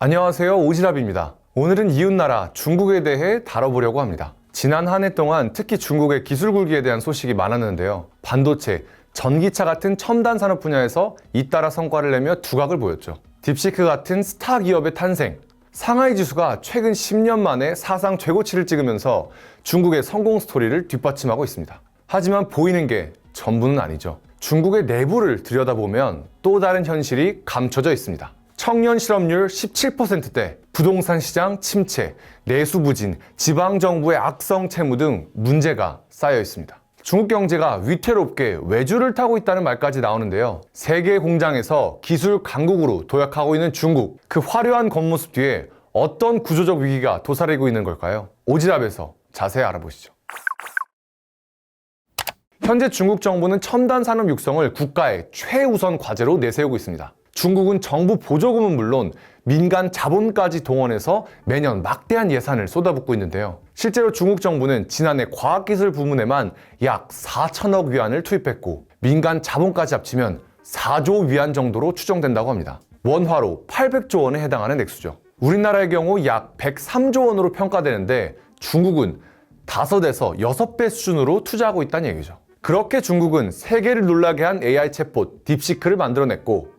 안녕하세요, 오지랖입니다. 오늘은 이웃나라 중국에 대해 다뤄보려고 합니다. 지난 한 해 동안 특히 중국의 기술 굴기에 대한 소식이 많았는데요. 반도체, 전기차 같은 첨단 산업 분야에서 잇따라 성과를 내며 두각을 보였죠. 딥시크 같은 스타 기업의 탄생, 상하이 지수가 최근 10년 만에 사상 최고치를 찍으면서 중국의 성공 스토리를 뒷받침하고 있습니다. 하지만 보이는 게 전부는 아니죠. 중국의 내부를 들여다보면 또 다른 현실이 감춰져 있습니다. 청년 실업률 17%대, 부동산 시장 침체, 내수 부진, 지방정부의 악성 채무 등 문제가 쌓여 있습니다. 중국 경제가 위태롭게 외주를 타고 있다는 말까지 나오는데요. 세계 공장에서 기술 강국으로 도약하고 있는 중국, 그 화려한 겉모습 뒤에 어떤 구조적 위기가 도사리고 있는 걸까요? 오지랖에서 자세히 알아보시죠. 현재 중국 정부는 첨단 산업 육성을 국가의 최우선 과제로 내세우고 있습니다. 중국은 정부 보조금은 물론 민간 자본까지 동원해서 매년 막대한 예산을 쏟아붓고 있는데요. 실제로 중국 정부는 지난해 과학기술 부문에만 약 4천억 위안을 투입했고 민간 자본까지 합치면 4조 위안 정도로 추정된다고 합니다. 원화로 800조 원에 해당하는 액수죠. 우리나라의 경우 약 103조 원으로 평가되는데 중국은 5에서 6배 수준으로 투자하고 있다는 얘기죠. 그렇게 중국은 세계를 놀라게 한 AI 챗봇 딥시크를 만들어냈고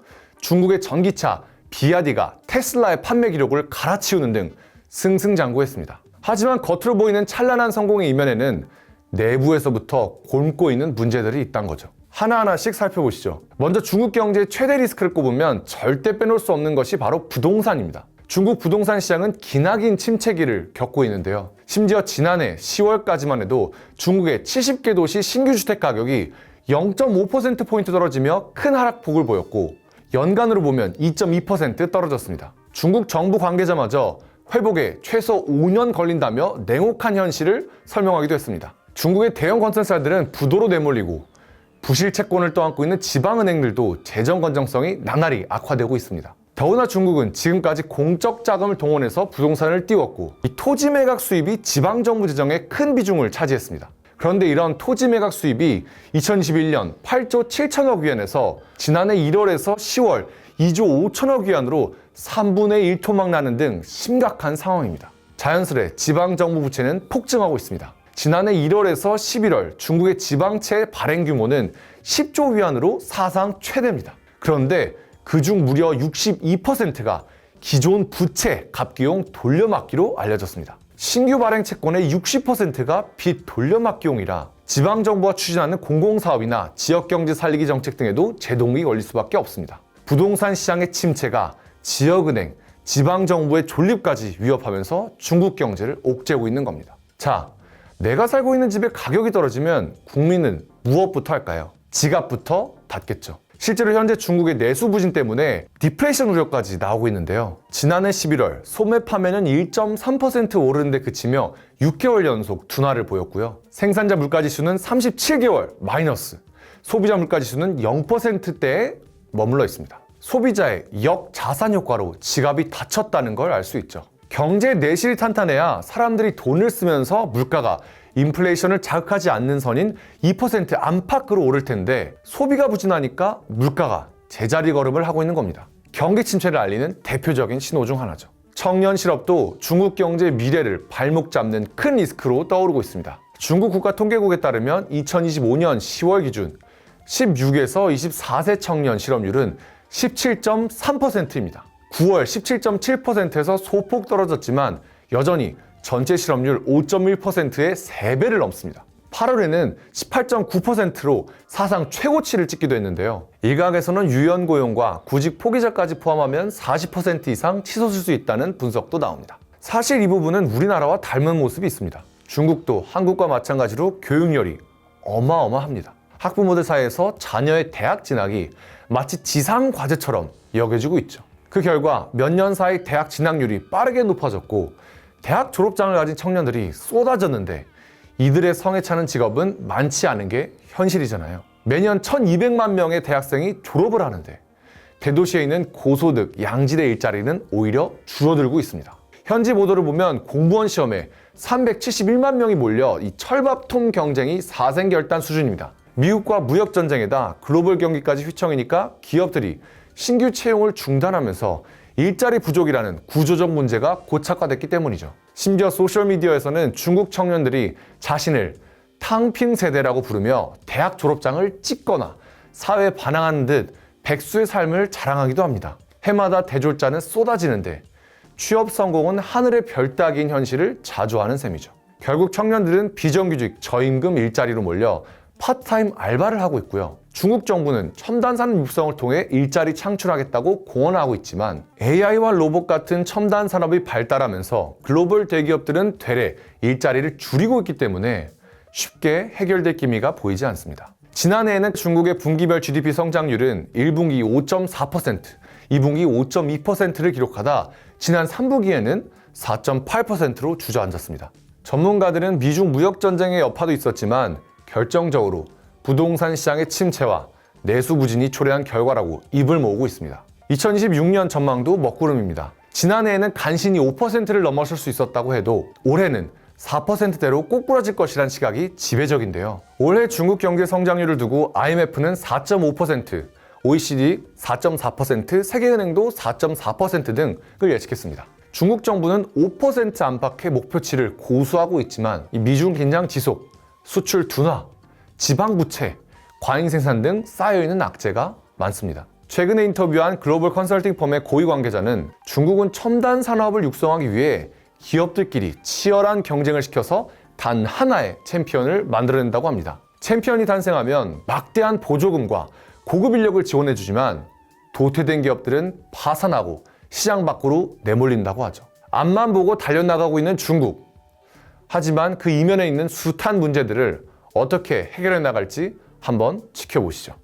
중국의 전기차 비아디가 테슬라의 판매 기록을 갈아치우는 등 승승장구했습니다. 하지만 겉으로 보이는 찬란한 성공의 이면에는 내부에서부터 곪고 있는 문제들이 있다는 거죠. 하나하나씩 살펴보시죠. 먼저 중국 경제의 최대 리스크를 꼽으면 절대 빼놓을 수 없는 것이 바로 부동산입니다. 중국 부동산 시장은 기나긴 침체기를 겪고 있는데요. 심지어 지난해 10월까지만 해도 중국의 70개 도시 신규 주택 가격이 0.5%포인트 떨어지며 큰 하락폭을 보였고 연간으로 보면 2.2% 떨어졌습니다. 중국 정부 관계자마저 회복에 최소 5년 걸린다며 냉혹한 현실을 설명하기도 했습니다. 중국의 대형 건설사들은 부도로 내몰리고 부실 채권을 떠안고 있는 지방은행들도 재정 건전성이 나날이 악화되고 있습니다. 더구나 중국은 지금까지 공적 자금을 동원해서 부동산을 띄웠고 이 토지 매각 수입이 지방정부 재정의 큰 비중을 차지했습니다. 그런데 이런 토지 매각 수입이 2021년 8조 7천억 위안에서 지난해 1월에서 10월 2조 5천억 위안으로 3분의 1 토막 나는 등 심각한 상황입니다. 자연스레 지방정부 부채는 폭증하고 있습니다. 지난해 1월에서 11월 중국의 지방채 발행 규모는 10조 위안으로 사상 최대입니다. 그런데 그중 무려 62%가 기존 부채 갚기용 돌려막기로 알려졌습니다. 신규 발행 채권의 60%가 빚 돌려막기용이라 지방정부가 추진하는 공공사업이나 지역경제 살리기 정책 등에도 제동이 걸릴 수밖에 없습니다. 부동산 시장의 침체가 지역은행, 지방정부의 존립까지 위협하면서 중국 경제를 옥죄고 있는 겁니다. 자, 내가 살고 있는 집의 가격이 떨어지면 국민은 무엇부터 할까요? 지갑부터 닫겠죠. 실제로 현재 중국의 내수 부진 때문에 디플레이션 우려까지 나오고 있는데요. 지난해 11월 소매 판매는 1.3% 오르는 데 그치며 6개월 연속 둔화를 보였고요. 생산자 물가지수는 37개월 마이너스, 소비자 물가지수는 0%대에 머물러 있습니다. 소비자의 역자산 효과로 지갑이 닫혔다는 걸 알 수 있죠. 경제 내실이 탄탄해야 사람들이 돈을 쓰면서 물가가 인플레이션을 자극하지 않는 선인 2% 안팎으로 오를 텐데 소비가 부진하니까 물가가 제자리 걸음을 하고 있는 겁니다. 경기 침체를 알리는 대표적인 신호 중 하나죠. 청년 실업도 중국 경제의 미래를 발목 잡는 큰 리스크로 떠오르고 있습니다. 중국 국가통계국에 따르면 2025년 10월 기준 16에서 24세 청년 실업률은 17.3%입니다. 9월 17.7%에서 소폭 떨어졌지만 여전히 전체 실업률 5.1%의 3배를 넘습니다. 8월에는 18.9%로 사상 최고치를 찍기도 했는데요. 일각에서는 유연고용과 구직 포기자까지 포함하면 40% 이상 치솟을 수 있다는 분석도 나옵니다. 사실 이 부분은 우리나라와 닮은 모습이 있습니다. 중국도 한국과 마찬가지로 교육열이 어마어마합니다. 학부모들 사이에서 자녀의 대학 진학이 마치 지상과제처럼 여겨지고 있죠. 그 결과 몇 년 사이 대학 진학률이 빠르게 높아졌고 대학 졸업장을 가진 청년들이 쏟아졌는데 이들의 성에 차는 직업은 많지 않은 게 현실이잖아요. 매년 1200만 명의 대학생이 졸업을 하는데 대도시에 있는 고소득, 양질의 일자리는 오히려 줄어들고 있습니다. 현지 보도를 보면 공무원 시험에 371만 명이 몰려 이 철밥통 경쟁이 사생결단 수준입니다. 미국과 무역전쟁에다 글로벌 경기까지 휘청이니까 기업들이 신규 채용을 중단하면서 일자리 부족이라는 구조적 문제가 고착화됐기 때문이죠. 심지어 소셜미디어에서는 중국 청년들이 자신을 탕핑 세대라고 부르며 대학 졸업장을 찍거나 사회에 반항하는 듯 백수의 삶을 자랑하기도 합니다. 해마다 대졸자는 쏟아지는데 취업 성공은 하늘의 별 따기인 현실을 자조하는 셈이죠. 결국 청년들은 비정규직, 저임금 일자리로 몰려 파트타임 알바를 하고 있고요. 중국 정부는 첨단 산업 육성을 통해 일자리 창출하겠다고 공언하고 있지만 AI와 로봇 같은 첨단 산업이 발달하면서 글로벌 대기업들은 되레 일자리를 줄이고 있기 때문에 쉽게 해결될 기미가 보이지 않습니다. 지난해에는 중국의 분기별 GDP 성장률은 1분기 5.4%, 2분기 5.2%를 기록하다 지난 3분기에는 4.8%로 주저앉았습니다. 전문가들은 미중 무역 전쟁의 여파도 있었지만 결정적으로 부동산 시장의 침체와 내수 부진이 초래한 결과라고 입을 모으고 있습니다. 2026년 전망도 먹구름입니다. 지난해에는 간신히 5%를 넘어설 수 있었다고 해도 올해는 4%대로 꼬꾸라질 것이란 시각이 지배적인데요. 올해 중국 경제 성장률을 두고 IMF는 4.5%, OECD 4.4%, 세계은행도 4.4% 등을 예측했습니다. 중국 정부는 5% 안팎의 목표치를 고수하고 있지만 미중 긴장 지속, 수출 둔화, 지방 부채, 과잉 생산 등 쌓여있는 악재가 많습니다. 최근에 인터뷰한 글로벌 컨설팅 펌의 고위 관계자는 중국은 첨단 산업을 육성하기 위해 기업들끼리 치열한 경쟁을 시켜서 단 하나의 챔피언을 만들어낸다고 합니다. 챔피언이 탄생하면 막대한 보조금과 고급 인력을 지원해주지만 도태된 기업들은 파산하고 시장 밖으로 내몰린다고 하죠. 앞만 보고 달려나가고 있는 중국. 하지만 그 이면에 있는 숱한 문제들을 어떻게 해결해 나갈지 한번 지켜보시죠.